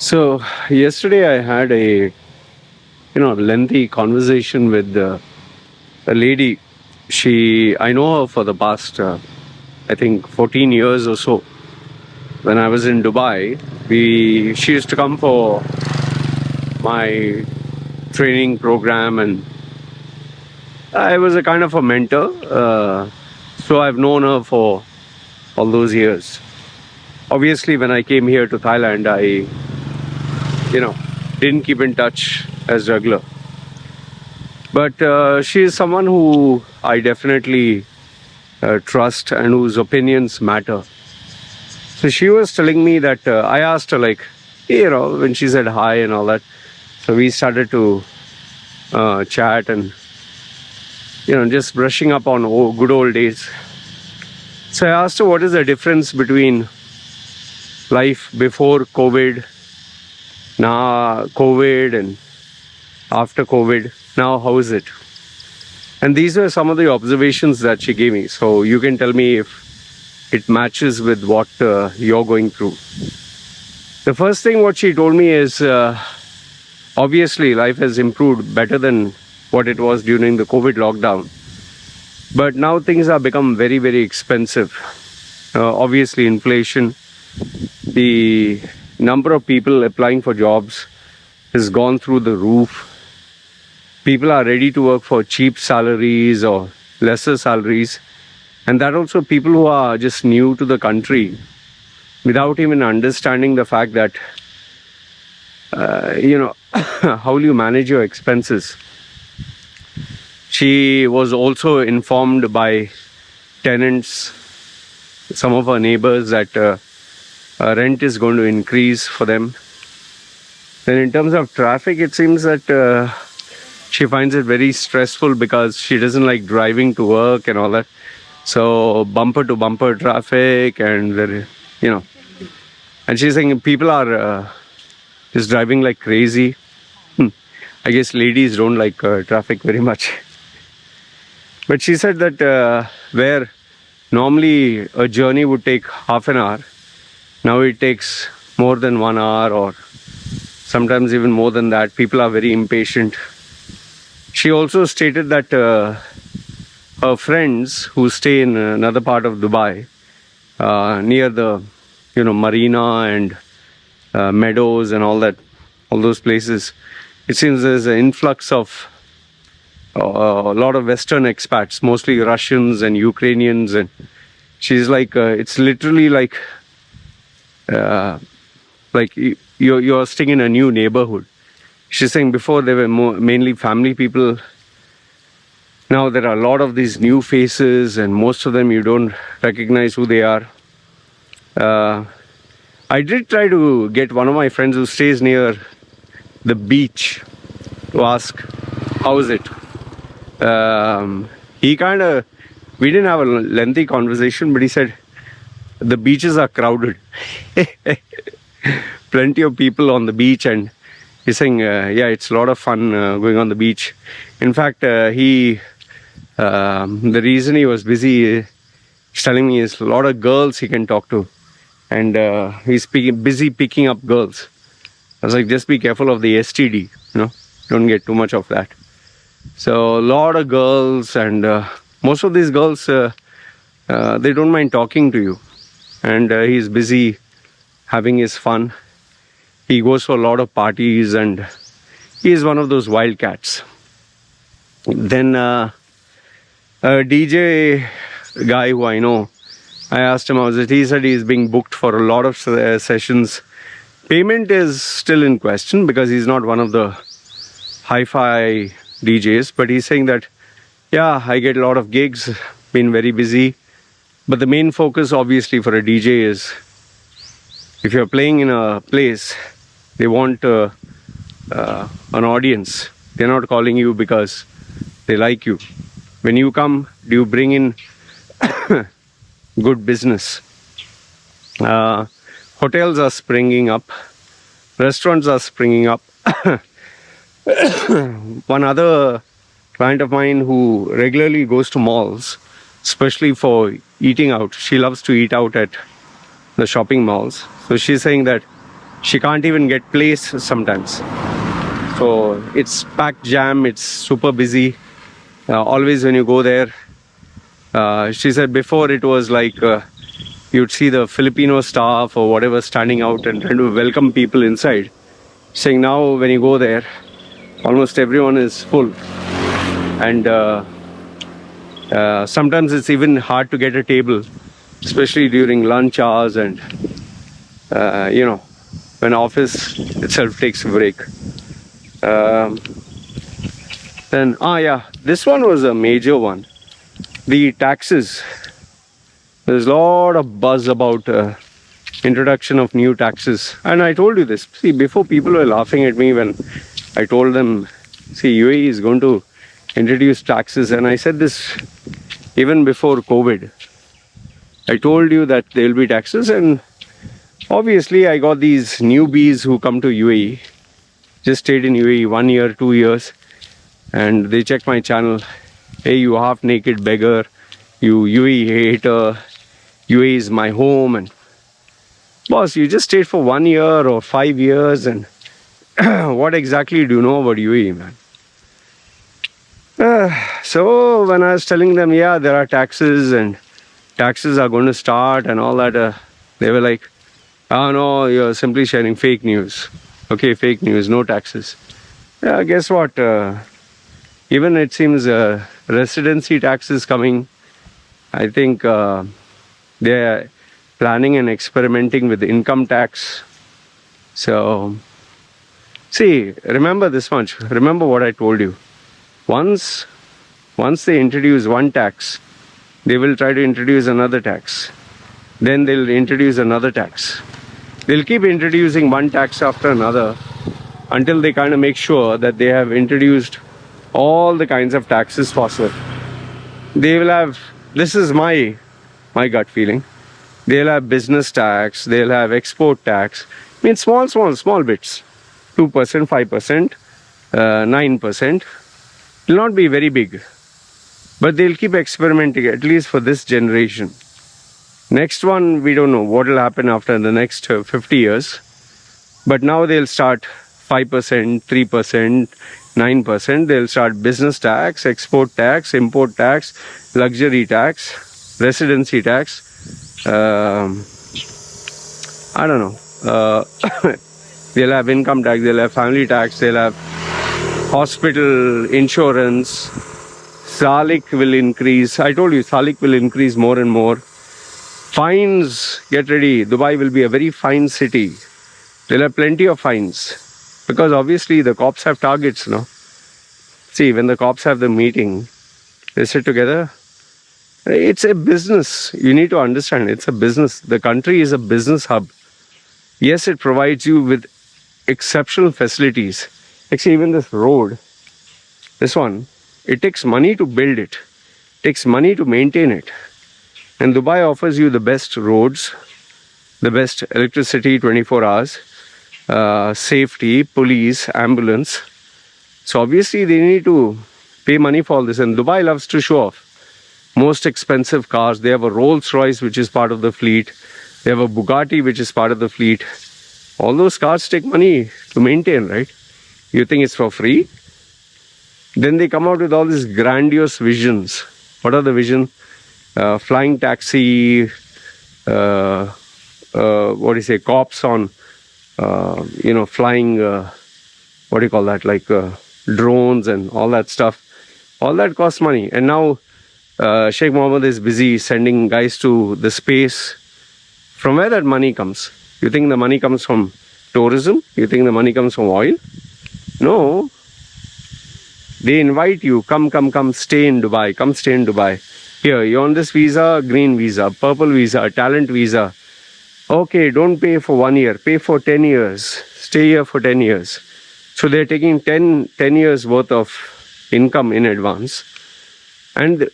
So yesterday I had a lengthy conversation with a lady. I know her for the past I think 14 years or so. When I was in Dubai, she used to come for my training program, and I was a kind of a mentor. So I've known her for all those years. Obviously, when I came here to Thailand, I didn't keep in touch as regular. But she is someone who I definitely trust and whose opinions matter. So she was telling me that I asked her, like, when she said hi and all that. So we started to chat and, just brushing up on good old days. So I asked her, what is the difference between life before COVID, now COVID, and after COVID? Now, how is it? And these were some of the observations that she gave me. So you can tell me if it matches with what you're going through. The first thing what she told me is, obviously life has improved better than what it was during the COVID lockdown. But now things have become very, very expensive. Obviously inflation, the number of people applying for jobs has gone through the roof. People are ready to work for cheap salaries or lesser salaries. And that also people who are just new to the country without even understanding the fact that, how will you manage your expenses? She was also informed by tenants, some of her neighbors, that rent is going to increase for them. Then in terms of traffic, it seems that she finds it very stressful because she doesn't like driving to work and all that. So bumper to bumper traffic, and and she's saying people are just driving like crazy. I guess ladies don't like traffic very much. But she said that where normally a journey would take half an hour, now it takes more than 1 hour, or sometimes even more than that. People are very impatient. She also stated that her friends who stay in another part of Dubai, near the marina and meadows and all those places, it seems there's an influx of a lot of Western expats, mostly Russians and Ukrainians, and she's like, it's literally like you're staying in a new neighborhood. She's saying before they were mainly family people. Now there are a lot of these new faces, and most of them you don't recognize who they are. I did try to get one of my friends who stays near the beach to ask, how is it? We didn't have a lengthy conversation, but he said, the beaches are crowded. Plenty of people on the beach, and he's saying, it's a lot of fun going on the beach. In fact, the reason he was busy, he's telling me, is a lot of girls he can talk to, and he's busy picking up girls. I was like, just be careful of the STD, don't get too much of that. So a lot of girls, and most of these girls, they don't mind talking to you, and he's busy having his fun. He goes for a lot of parties, and he is one of those wildcats. Then a DJ guy who I know, I asked him how was it. He said he's being booked for a lot of sessions. Payment is still in question because he's not one of the hi-fi DJs, but he's saying that, I get a lot of gigs, been very busy. But the main focus obviously for a DJ is, if you're playing in a place, they want an audience. They're not calling you because they like you. When you come, do you bring in good business? Hotels are springing up. Restaurants are springing up. One other client of mine who regularly goes to malls, especially for eating out. She loves to eat out at the shopping malls. So she's saying that She can't even get place sometimes. So it's packed jam, it's super busy. Always when you go there, she said before it was like you'd see the Filipino staff or whatever standing out and trying to welcome people inside. Saying now when you go there, almost everyone is full. And sometimes it's even hard to get a table, especially during lunch hours and, when office itself takes a break. Then, this one was a major one. The taxes. There's a lot of buzz about introduction of new taxes. And I told you this. See, before people were laughing at me when I told them, see, UAE is going to introduce taxes. And I said this even before COVID. I told you that there will be taxes. And obviously, I got these newbies who come to UAE. Just stayed in UAE 1 year, 2 years. And they check my channel. Hey, you half-naked beggar. You UAE hater. UAE is my home. And boss, you just stayed for 1 year or 5 years. And what exactly do you know about UAE, man? So when I was telling them, yeah, there are taxes and taxes are going to start and all that, they were like, oh no, you're simply sharing fake news. Okay, fake news, no taxes. Yeah, guess what? Even it seems residency tax is coming. I think they're planning and experimenting with income tax. So, see, remember this much. Remember what I told you. Once they introduce one tax, they will try to introduce another tax. Then they'll introduce another tax. They'll keep introducing one tax after another until they kind of make sure that they have introduced all the kinds of taxes possible. They will have, this is my gut feeling, they'll have business tax, they'll have export tax. I mean small bits. 2%, 5%, 9%. It will not be very big. But they'll keep experimenting, at least for this generation. Next one, we don't know what will happen after the next 50 years. But now they'll start 5%, 3%, 9%. They'll start business tax, export tax, import tax, luxury tax, residency tax. I don't know. They'll have income tax, they'll have family tax, they'll have hospital insurance. Salik will increase. I told you, Salik will increase more and more. Fines, get ready. Dubai will be a very fine city. They'll have plenty of fines. Because obviously the cops have targets, no? See, when the cops have the meeting, they sit together. It's a business. You need to understand, it's a business. The country is a business hub. Yes, it provides you with exceptional facilities. Actually, even this road, this one, it takes money to build it. It takes money to maintain it. And Dubai offers you the best roads, the best electricity 24 hours, safety, police, ambulance. So obviously they need to pay money for all this. And Dubai loves to show off. Most expensive cars. They have a Rolls Royce, which is part of the fleet. They have a Bugatti, which is part of the fleet. All those cars take money to maintain, right? You think it's for free? Then they come out with all these grandiose visions. What are the visions? Flying taxi, what do you say, cops on, flying, what do you call that, like drones and all that stuff. All that costs money. And now Sheikh Mohammed is busy sending guys to the space. From where that money comes? You think the money comes from tourism? You think the money comes from oil? No. They invite you, come, stay in Dubai, come stay in Dubai. Here, you're on this visa, green visa, purple visa, talent visa. Okay, don't pay for 1 year, pay for 10 years. Stay here for 10 years. So they're taking 10 years worth of income in advance. And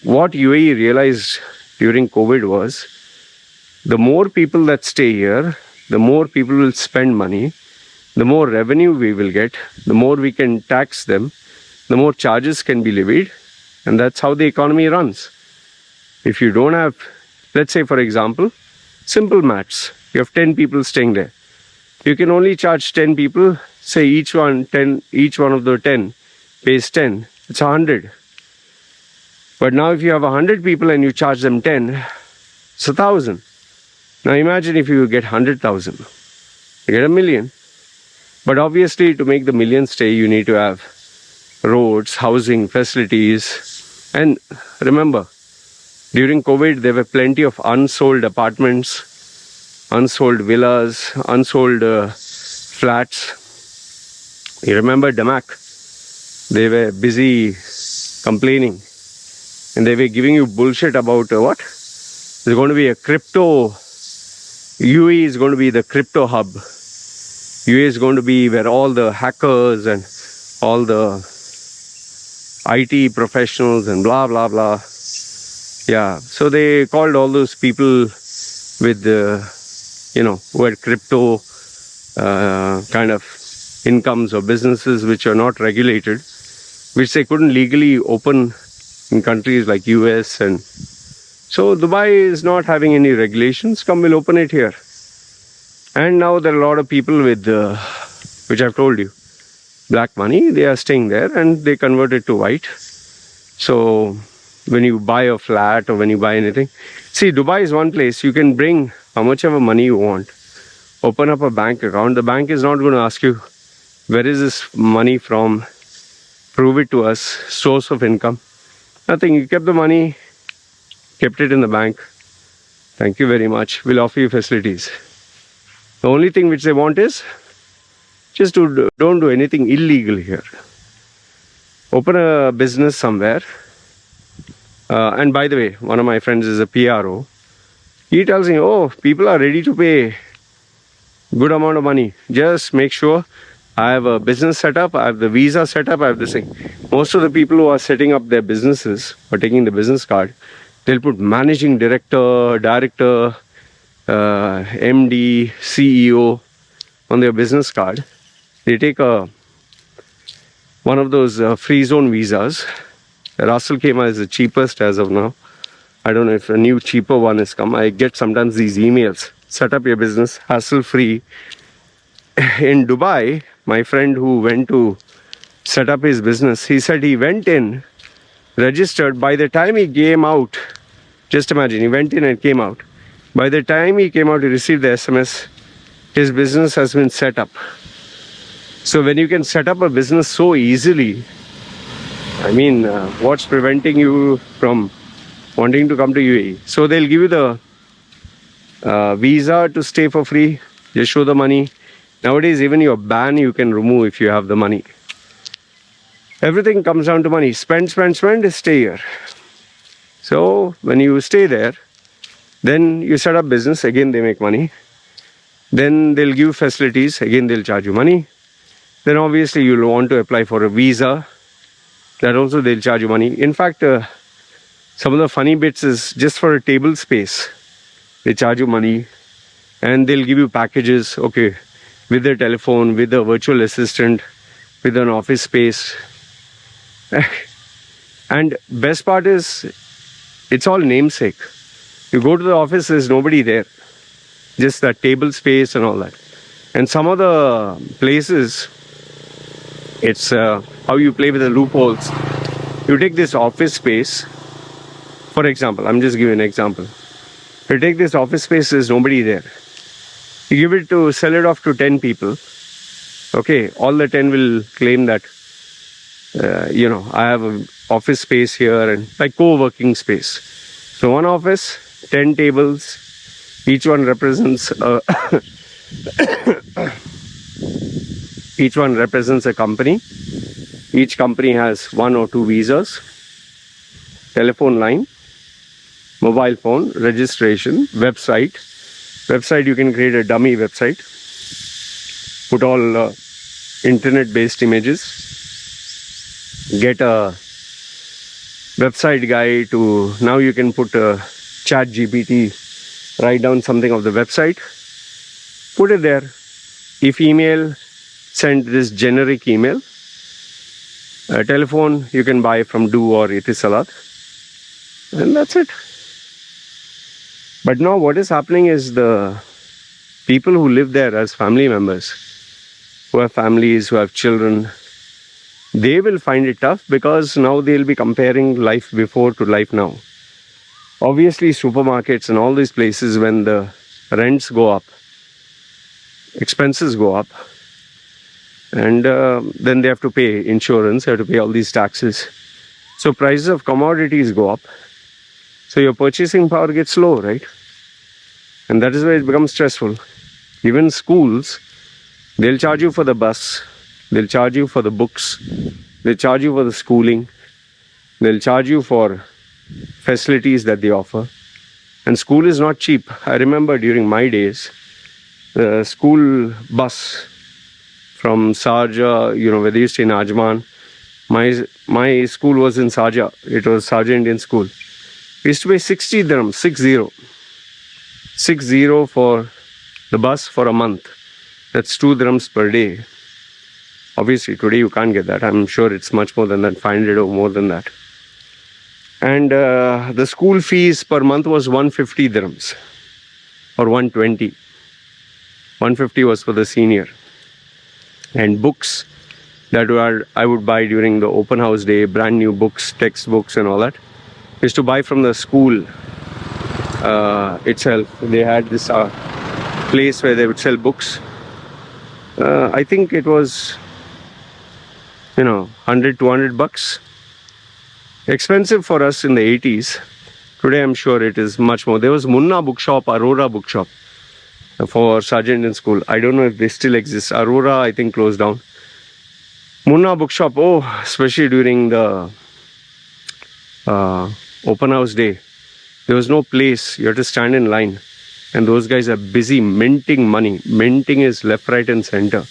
what UAE realized during COVID was, the more people that stay here, the more people will spend money, the more revenue we will get, the more we can tax them, the more charges can be levied, and that's how the economy runs. If you don't have, let's say for example, simple maths, you have 10 people staying there. You can only charge 10 people. Say each one of the 10 pays 10. It's 100. But now if you have 100 people and you charge them 10, it's 1,000. Now imagine if you get 100,000. You get 1,000,000. But obviously to make the million stay, you need to have roads, housing, facilities. And remember, during COVID, there were plenty of unsold apartments, unsold villas, unsold flats. You remember Damak? They were busy complaining. And they were giving you bullshit about what? There's going to be a crypto. UAE is going to be the crypto hub. UAE is going to be where all the hackers and all the IT professionals and blah, blah, blah. Yeah, so they called all those people with, who had crypto kind of incomes or businesses which are not regulated, which they couldn't legally open in countries like US. And so Dubai is not having any regulations. Come, we'll open it here. And now there are a lot of people with, which I've told you, black money. They are staying there and they convert it to white. So when you buy a flat or when you buy anything, see, Dubai is one place you can bring how much ever money you want. Open up a bank account. The bank is not going to ask you, where is this money from? Prove it to us. Source of income. Nothing. You kept the money, kept it in the bank. Thank you very much. We'll offer you facilities. The only thing which they want is just don't do anything illegal here. Open a business somewhere. And by the way, one of my friends is a PRO. He tells me, oh, people are ready to pay good amount of money. Just make sure I have a business set up, I have the visa set up, I have this thing. Most of the people who are setting up their businesses or taking the business card, they'll put managing director, MD, CEO on their business card. They take one of those free zone visas. Russell Khema is the cheapest as of now. I don't know if a new cheaper one has come. I get sometimes these emails. Set up your business, hassle free. In Dubai, my friend who went to set up his business, he said he went in, registered. By the time he came out, just imagine, he went in and came out. By the time he came out, he received the SMS, his business has been set up. So when you can set up a business so easily, I mean, what's preventing you from wanting to come to UAE? So they'll give you the visa to stay for free. Just show the money. Nowadays, even your ban you can remove if you have the money. Everything comes down to money. Spend, stay here. So when you stay there, then you set up business. Again, they make money. Then they'll give facilities. Again, they'll charge you money. Then obviously you'll want to apply for a visa. That also they'll charge you money. In fact, some of the funny bits is just for a table space. They charge you money. And they'll give you packages. Okay, with the telephone, with a virtual assistant, with an office space. And best part is, it's all namesake. You go to the office, there's nobody there. Just that table space and all that. And some of the places, it's how you play with the loopholes. You take this office space, for example, I'm just giving an example. You take this office space, there's nobody there. You give it to, sell it off to 10 people. Okay, all the 10 will claim that, I have an office space here, and like co-working space. So one office, 10 tables, each one represents each one represents a company. Each company has 1 or 2 visas, telephone line, mobile phone, registration, website. Website, you can create a dummy website, put all internet-based images, get a website guy to, now you can put a chat GPT, write down something of the website, put it there. If email, send this generic email. Telephone, you can buy from Do or Etisalat. And that's it. But now what is happening is the people who live there as family members, who have families, who have children, they will find it tough because now they'll be comparing life before to life now. Obviously, supermarkets and all these places, when the rents go up, expenses go up, and then they have to pay insurance, they have to pay all these taxes. So prices of commodities go up. So your purchasing power gets low, right? And that is where it becomes stressful. Even schools, they'll charge you for the bus, they'll charge you for the books, they'll charge you for the schooling, they'll charge you for facilities that they offer. And school is not cheap. I remember during my days, the school bus from Sharjah, where they used to in Ajman. My school was in Sharjah. It was Sharjah Indian School. We used to pay 60 dirhams, 60 for the bus for a month. That's 2 dirhams per day. Obviously, today you can't get that. I'm sure it's much more than that, 500 or more than that. And the school fees per month was 150 dirhams or 120. 150 was for the senior. And books that I would buy during the open house day, brand new books, textbooks and all that, used to buy from the school itself. They had this place where they would sell books. I think it was 100, 200 bucks. Expensive for us in the 80s. Today I'm sure it is much more. There was Munna bookshop, Aurora bookshop for Sergeant in School. I don't know if they still exist. Aurora, I think, closed down. Munna bookshop, especially during the open house day, there was no place. You had to stand in line. And those guys are busy minting money. Minting is left, right and center.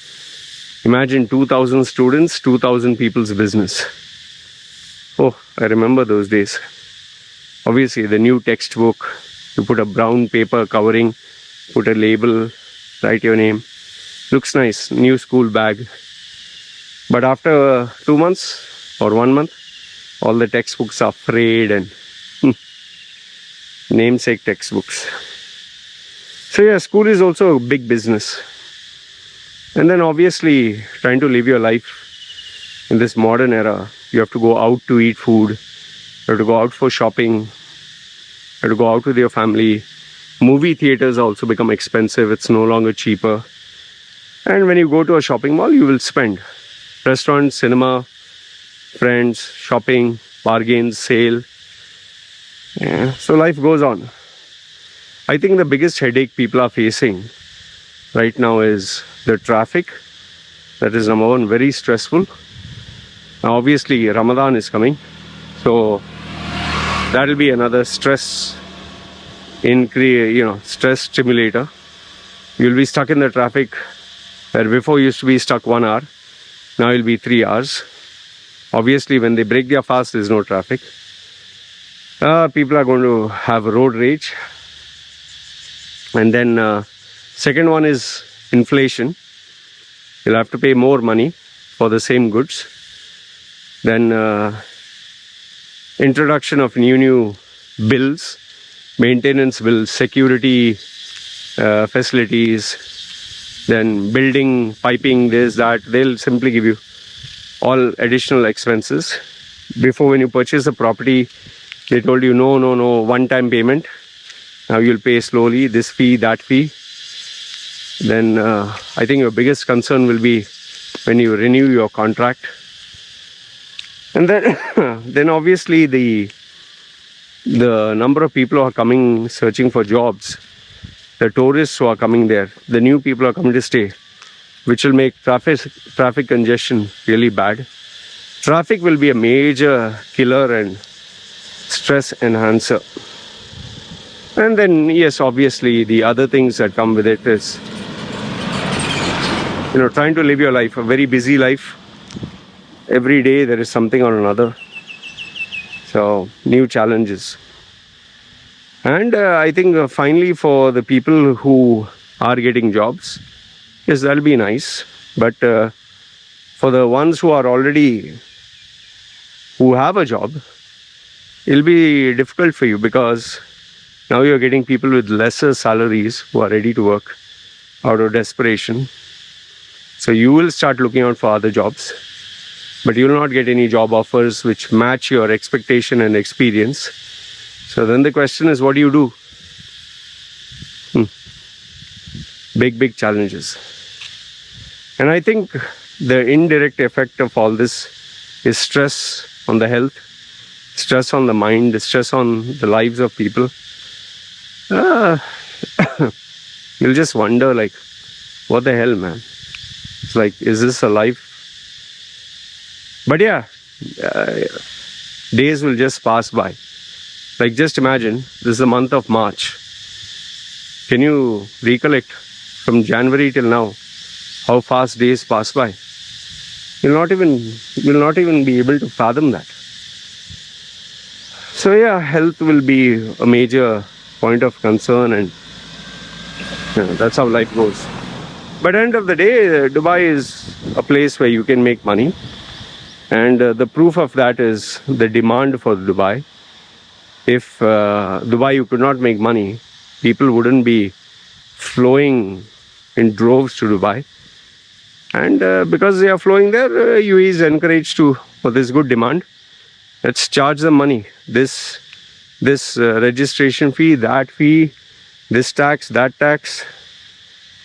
Imagine 2,000 students, 2,000 people's business. Oh, I remember those days. Obviously, the new textbook, you put a brown paper covering, put a label, write your name. Looks nice, new school bag. But after 2 months or 1 month, all the textbooks are frayed and namesake textbooks. So yeah, school is also a big business. And then obviously, trying to live your life in this modern era, you have to go out to eat food, you have to go out for shopping, you have to go out with your family. Movie theaters also become expensive, it's no longer cheaper. And when you go to a shopping mall, you will spend. Restaurant, cinema, friends, shopping, bargains, sale. Yeah, so life goes on. I think the biggest headache people are facing right now is the traffic. That is number one, very stressful. Now obviously Ramadan is coming, so that will be another stress stress stimulator. You'll be stuck in the traffic where before used to be stuck 1 hour, now it'll be 3 hours. Obviously when they break their fast, there's no traffic. People are going to have road rage. And then second one is inflation. You'll have to pay more money for the same goods. Then introduction of new bills, maintenance bills, security facilities, then building, piping, this, that. They'll simply give you all additional expenses. Before, when you purchase a property, they told you no, one-time payment. Now you'll pay slowly, this fee, that fee. Then I think your biggest concern will be when you renew your contract. And then, then obviously the number of people who are coming searching for jobs, the tourists who are coming there, the new people who are coming to stay, which will make traffic congestion really bad. Traffic will be a major killer and stress enhancer. And then, yes, obviously the other things that come with it is, trying to live your life, a very busy life. Every day there is something or another. So, new challenges. And I think finally for the people who are getting jobs, yes, that'll be nice. But for the ones who are already, who have a job, it'll be difficult for you because now you're getting people with lesser salaries who are ready to work. out of desperation. So you will start looking out for other jobs, but you will not get any job offers which match your expectation and experience. So then the question is, what do you do? Big challenges. And I think the indirect effect of all this is stress on the health, stress on the mind, stress on the lives of people. You'll just wonder, like, what the hell, man? It's like, is this a life? But yeah, days will just pass by. Like, just imagine, this is the month of March. Can you recollect from January till now how fast days pass by? You'll not even be able to fathom that. So yeah, health will be a major point of concern, and that's how life goes. But at the end of the day, Dubai is a place where you can make money, and the proof of that is the demand for Dubai. If Dubai you could not make money, people wouldn't be flowing in droves to Dubai. And because they are flowing there, UAE is encouraged to, for this good demand, let's charge them money. This registration fee, that fee, this tax, that tax.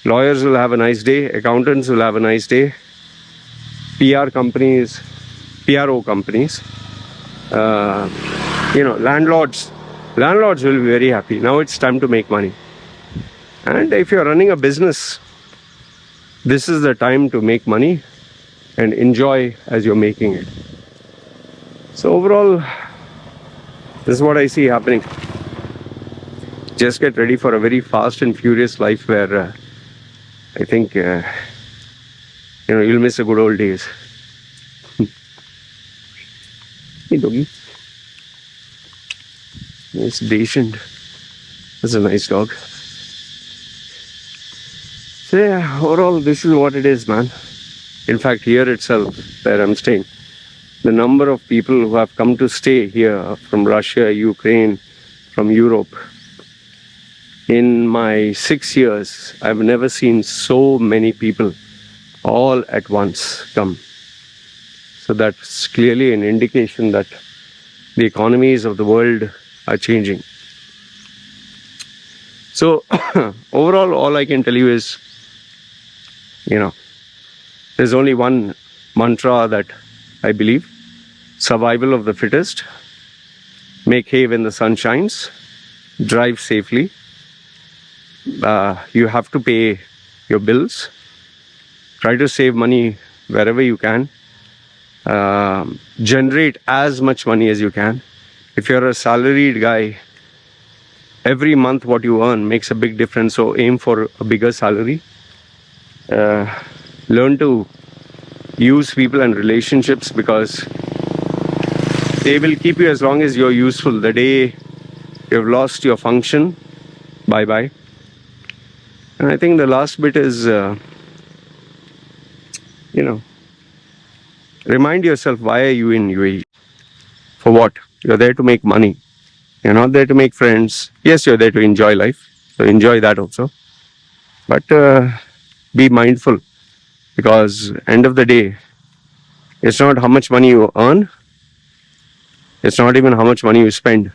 Lawyers will have a nice day. Accountants will have a nice day. PRO companies, landlords will be very happy. Now it's time to make money. And if you're running a business, this is the time to make money and enjoy as you're making it. So overall, this is what I see happening. Just get ready for a very fast and furious life where I think you'll miss the good old days. Hey doggy. Nice Dacian. That's a nice dog. So yeah, overall this is what it is, man. In fact, here itself, where I'm staying, the number of people who have come to stay here from Russia, Ukraine, from Europe, in my 6 years, I've never seen so many people all at once come. So that's clearly an indication that the economies of the world are changing. So overall, all I can tell you is, there's only one mantra that I believe: survival of the fittest. Make hay when the sun shines. Drive safely. You have to pay your bills. Try to save money wherever you can. Generate as much money as you can. If you're a salaried guy, every month what you earn makes a big difference, so aim for a bigger salary. Learn to use people and relationships, because they will keep you as long as you're useful. The day you've lost your function, bye-bye. And I think the last bit is, remind yourself, why are you in UAE? For what? You're there to make money. You're not there to make friends. Yes, you're there to enjoy life. So enjoy that also. But be mindful, because end of the day, it's not how much money you earn. It's not even how much money you spend.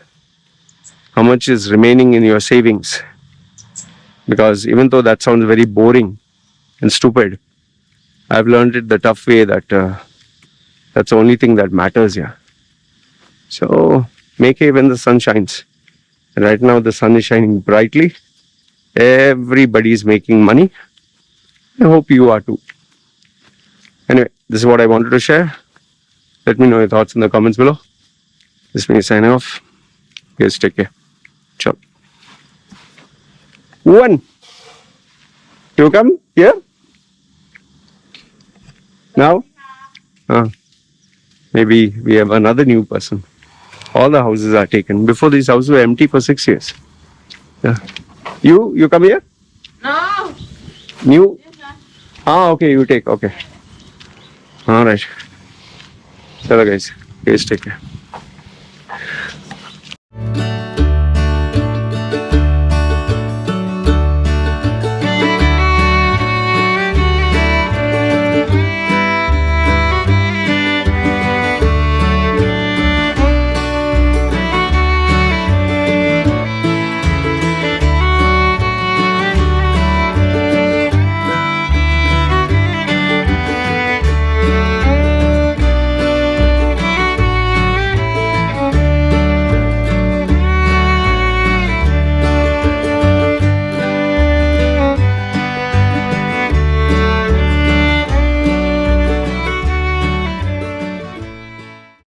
How much is remaining in your savings? Because even though that sounds very boring and stupid, I've learned it the tough way that that's the only thing that matters here. So make hay when the sun shines. And right now the sun is shining brightly. Everybody's making money. I hope you are too. Anyway, this is what I wanted to share. Let me know your thoughts in the comments below. This is me signing off. Guys, take care. Ciao. One. You come here? Now? Maybe we have another new person. All the houses are taken. Before, these houses were empty for 6 years. Yeah. You come here? No. New? Okay, you take. Okay. All right. Chalo guys. Guys, take care.